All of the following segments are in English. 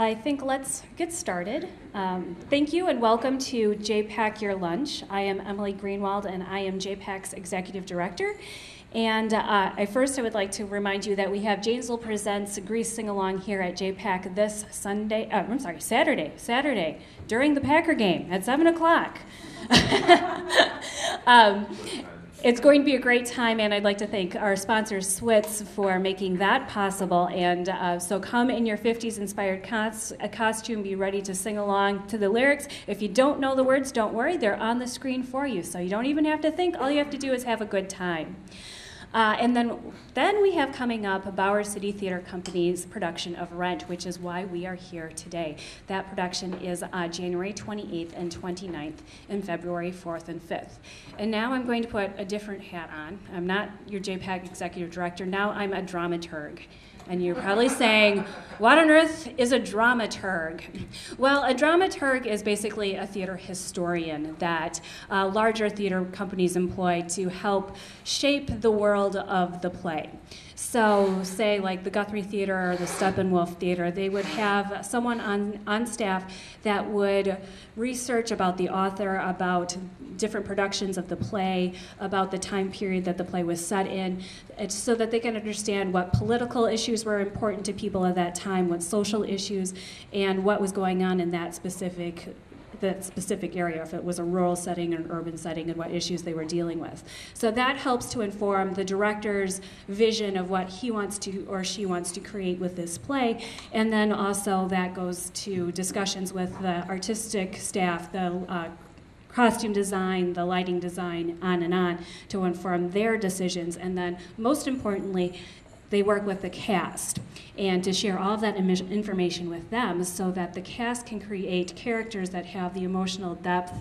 I think let's get started. Thank you and welcome to JAPC Your Lunch. I am Emily Gruenewald and I am JAPC's Executive Director. And first I would like to remind you that we have Janeseville Presents Grease Sing-Along here at JAPC this Saturday, during the Packer game at 7 o'clock. It's going to be a great time, and I'd like to thank our sponsor, Switz, for making that possible. And so come in your 50s-inspired costume, be ready to sing along to the lyrics. If you don't know the words, don't worry, they're on the screen for you, so you don't even have to think. All you have to do is have a good time. And then we have coming up Bowers City Theater Company's production of Rent, which is why we are here today. That production is January 28th and 29th and February 4th and 5th. And now I'm going to put a different hat on. I'm not your JAPC Executive Director. Now I'm a dramaturg. And you're probably saying, what on earth is a dramaturg? Well, a dramaturg is basically a theater historian that larger theater companies employ to help shape the world of the play. So say like the Guthrie Theater or the Steppenwolf Theater, they would have someone on staff that would research about the author, about different productions of the play, about the time period that the play was set in, so that they can understand what political issues were important to people at that time, what social issues, and what was going on in that specific area, if it was a rural setting or an urban setting, and what issues they were dealing with. So that helps to inform the director's vision of what he wants to or she wants to create with this play, and then also that goes to discussions with the artistic staff, the costume design, the lighting design, on, to inform their decisions. And then most importantly, they work with the cast and to share all of that information with them so that the cast can create characters that have the emotional depth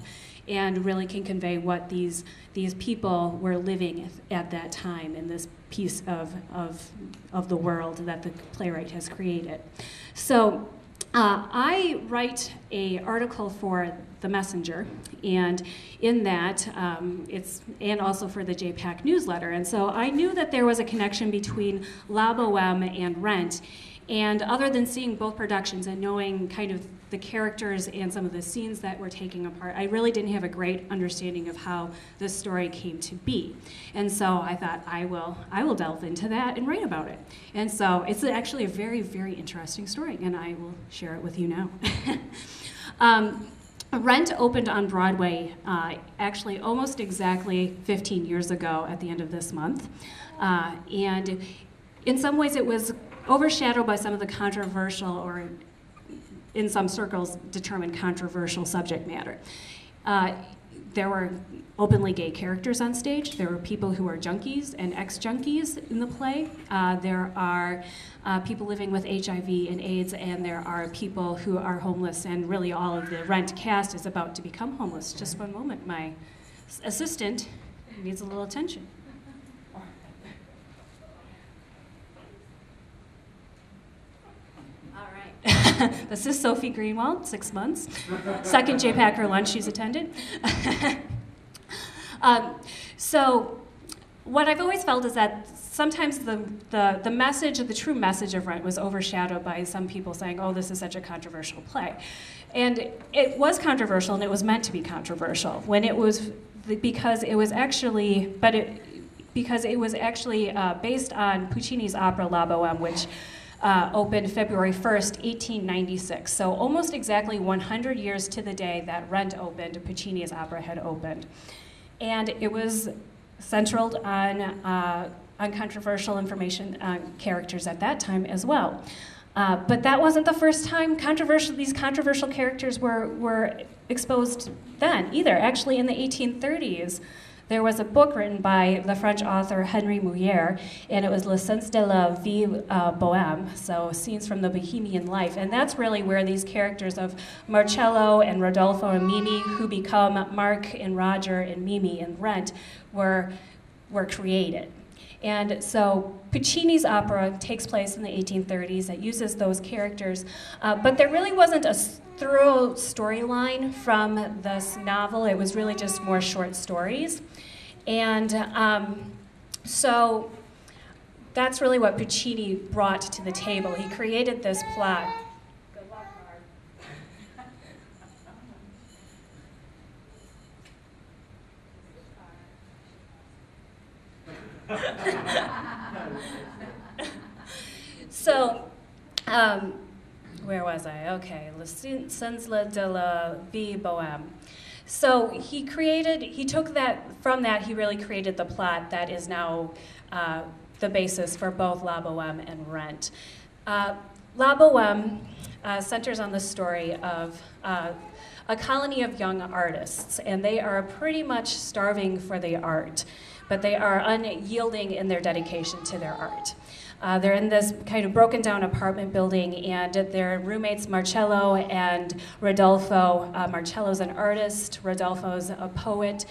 and really can convey what these people were living at that time in this piece of the world that the playwright has created. So I write an article for The Messenger, and in that, and also for the JAPC newsletter. And so I knew that there was a connection between La Boheme and Rent. And other than seeing both productions and knowing kind of the characters and some of the scenes that were taken apart, I really didn't have a great understanding of how this story came to be. And so I thought, I will delve into that and write about it. And so it's actually a very, very interesting story, and I will share it with you now. Rent opened on Broadway actually almost exactly 15 years ago at the end of this month. And in some ways it was overshadowed by some of the controversial, or in some circles determined controversial subject matter. There were openly gay characters on stage. There were people who are junkies and ex-junkies in the play. There are people living with HIV and AIDS, and there are people who are homeless, and really all of the Rent cast is about to become homeless. Just one moment, my assistant needs a little attention. This is Sophie Gruenewald, 6 months. Second JAPC Your Lunch she's attended. So what I've always felt is that sometimes the message, the true message of Rent was overshadowed by some people saying, oh, this is such a controversial play. And it was controversial, and it was meant to be controversial when it was, because it was actually based on Puccini's opera La Boheme, which opened February 1st, 1896. So almost exactly 100 years to the day that Rent opened, Puccini's opera had opened. And it was centered on controversial characters at that time as well. But that wasn't the first time these controversial characters were exposed then either. Actually, in the 1830s, there was a book written by the French author Henri Mouillère, and it was Le Sens de la Vie Bohème, so Scenes from the Bohemian Life. And that's really where these characters of Marcello and Rodolfo and Mimi, who become Mark and Roger and Mimi in Rent, were created. And so Puccini's opera takes place in the 1830s. It uses those characters, but there really wasn't a thorough storyline from this novel. It was really just more short stories. And so that's really what Puccini brought to the table. He created this plot. Good luck, So, where was I? Okay, Le Sensla de la Vie Boheme. So he took that, from that he really created the plot that is now the basis for both La Boheme and Rent. La Boheme centers on the story of a colony of young artists, and they are pretty much starving for the art, but they are unyielding in their dedication to their art. They're in this kind of broken down apartment building, and their roommates Marcello and Rodolfo. Marcello's an artist, Rodolfo's a poet,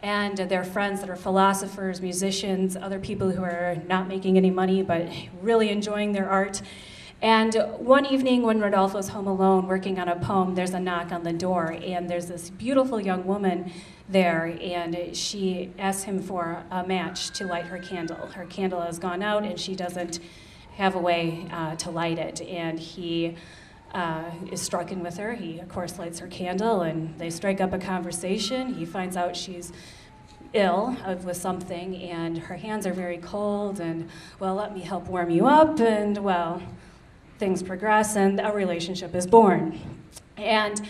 and their friends that are philosophers, musicians, other people who are not making any money but really enjoying their art. And one evening when Rodolfo's home alone working on a poem, there's a knock on the door, and there's this beautiful young woman there, and she asks him for a match to light her candle. Her candle has gone out, and she doesn't have a way to light it, and he is stricken with her. He, of course, lights her candle, and they strike up a conversation. He finds out she's ill with something, and her hands are very cold, and, well, let me help warm you up, and, well, things progress, and a relationship is born. And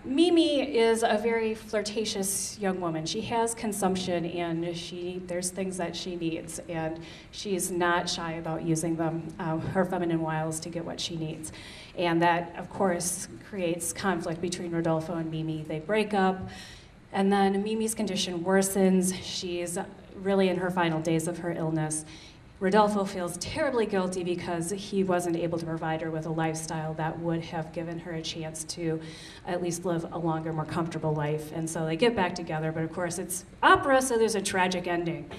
Mimi is a very flirtatious young woman. She has consumption, and there's things that she needs, and she's not shy about using them, her feminine wiles, to get what she needs. And that, of course, creates conflict between Rodolfo and Mimi. They break up, and then Mimi's condition worsens. She's really in her final days of her illness. Rodolfo feels terribly guilty because he wasn't able to provide her with a lifestyle that would have given her a chance to at least live a longer, more comfortable life. And so they get back together, but of course it's opera, so there's a tragic ending.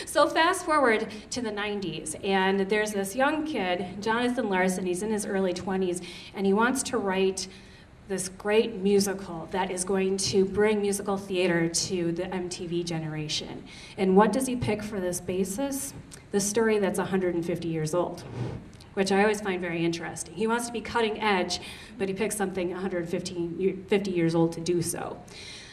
So fast forward to the 90s, and there's this young kid, Jonathan Larson. He's in his early 20s, and he wants to write this great musical that is going to bring musical theater to the MTV generation. And what does he pick for this basis? The story that's 150 years old, which I always find very interesting. He wants to be cutting edge, but he picks something 150 years old to do so.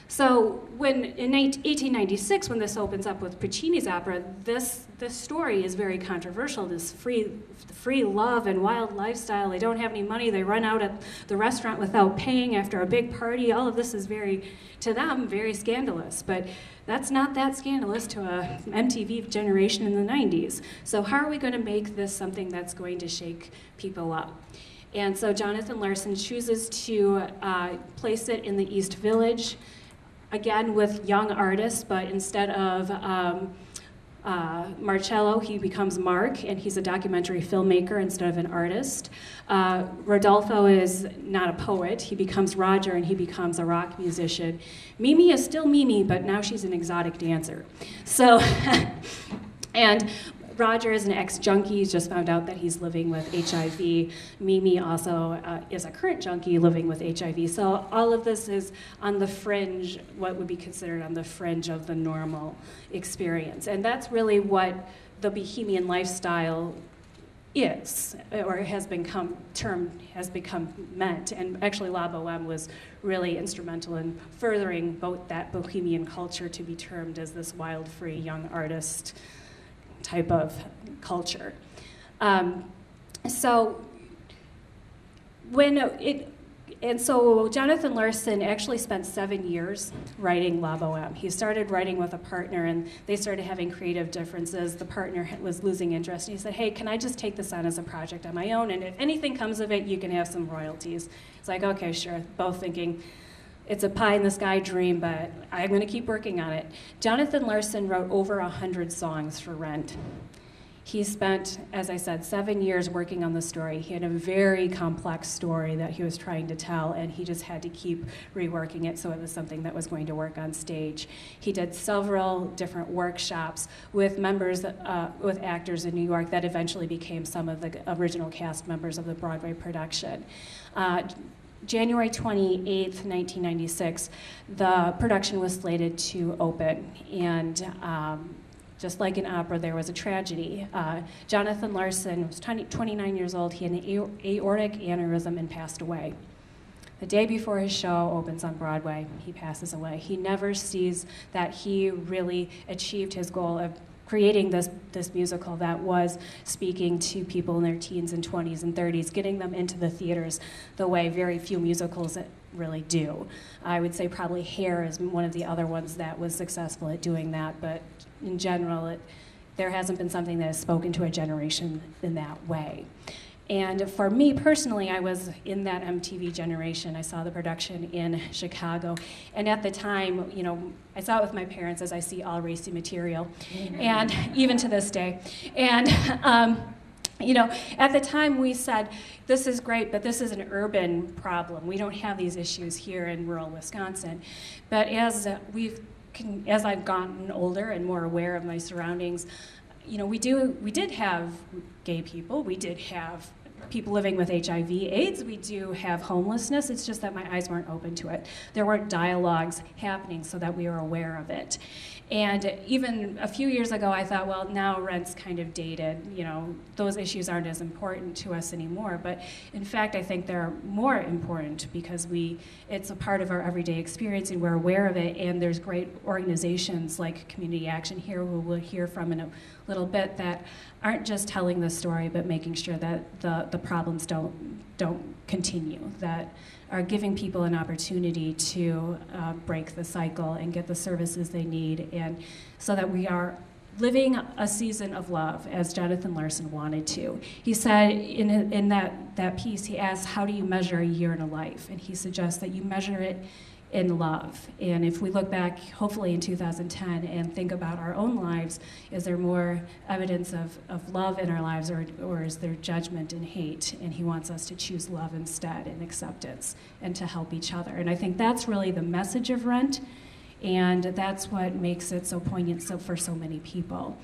So in 1896, when this opens up with Puccini's opera, this story is very controversial. This free love and wild lifestyle. They don't have any money. They run out at the restaurant without paying after a big party. All of this is to them, very scandalous. But that's not that scandalous to a MTV generation in the 90s. So how are we going to make this something that's going to shake people up? And so Jonathan Larson chooses to place it in the East Village, again with young artists, but instead of Marcello, he becomes Mark, and he's a documentary filmmaker instead of an artist. Rodolfo is not a poet. He becomes Roger, and he becomes a rock musician. Mimi is still Mimi, but now she's an exotic dancer. So, and Roger is an ex-junkie. He's just found out that he's living with HIV. Mimi also is a current junkie living with HIV. So all of this is on the fringe, what would be considered on the fringe of the normal experience. And that's really what the Bohemian lifestyle is, or has become meant. And actually La Boheme was really instrumental in furthering both that Bohemian culture to be termed as this wild, free, young artist type of culture. So Jonathan Larson actually spent 7 years writing La Boheme. He started writing with a partner, and they started having creative differences. The partner was losing interest, and he said, hey, can I just take this on as a project on my own, and if anything comes of it, you can have some royalties. It's like, okay, sure, both thinking, it's a pie-in-the-sky dream, but I'm going to keep working on it. Jonathan Larson wrote over 100 songs for Rent. He spent, as I said, 7 years working on the story. He had a very complex story that he was trying to tell, and he just had to keep reworking it so it was something that was going to work on stage. He did several different workshops with with actors in New York that eventually became some of the original cast members of the Broadway production. January 28th, 1996, the production was slated to open, and just like in opera, there was a tragedy. Jonathan Larson was 29 years old. He had an aortic aneurysm and passed away. The day before his show opens on Broadway, he passes away. He never sees that he really achieved his goal of creating this musical that was speaking to people in their teens and 20s and 30s, getting them into the theaters the way very few musicals really do. I would say probably Hair is one of the other ones that was successful at doing that, but in general, there hasn't been something that has spoken to a generation in that way. And for me personally, I was in that MTV generation. I saw the production in Chicago. And at the time, you know, I saw it with my parents, as I see all racy material, and even to this day. And you know, at the time we said, this is great, but this is an urban problem. We don't have these issues here in rural Wisconsin. But as I've gotten older and more aware of my surroundings, you know, we did have gay people, we did have people living with HIV/AIDS, we do have homelessness. It's just that my eyes weren't open to it. There weren't dialogues happening so that we were aware of it. And even a few years ago, I thought, well, now rent's kind of dated. You know, those issues aren't as important to us anymore. But in fact, I think they're more important because it's a part of our everyday experience and we're aware of it. And there's great organizations like Community Action here, who we'll hear from in a little bit, that aren't just telling the story, but making sure that the problems don't continue, that are giving people an opportunity to break the cycle and get the services they need, and so that we are living a season of love, as Jonathan Larson wanted to. He said in that piece, he asked, how do you measure a year in a life? And he suggests that you measure it in love. And if we look back, hopefully in 2010, and think about our own lives, is there more evidence of love in our lives, or is there judgment and hate? And he wants us to choose love instead, and acceptance, and to help each other. And I think that's really the message of Rent, and that's what makes it so poignant for so many people.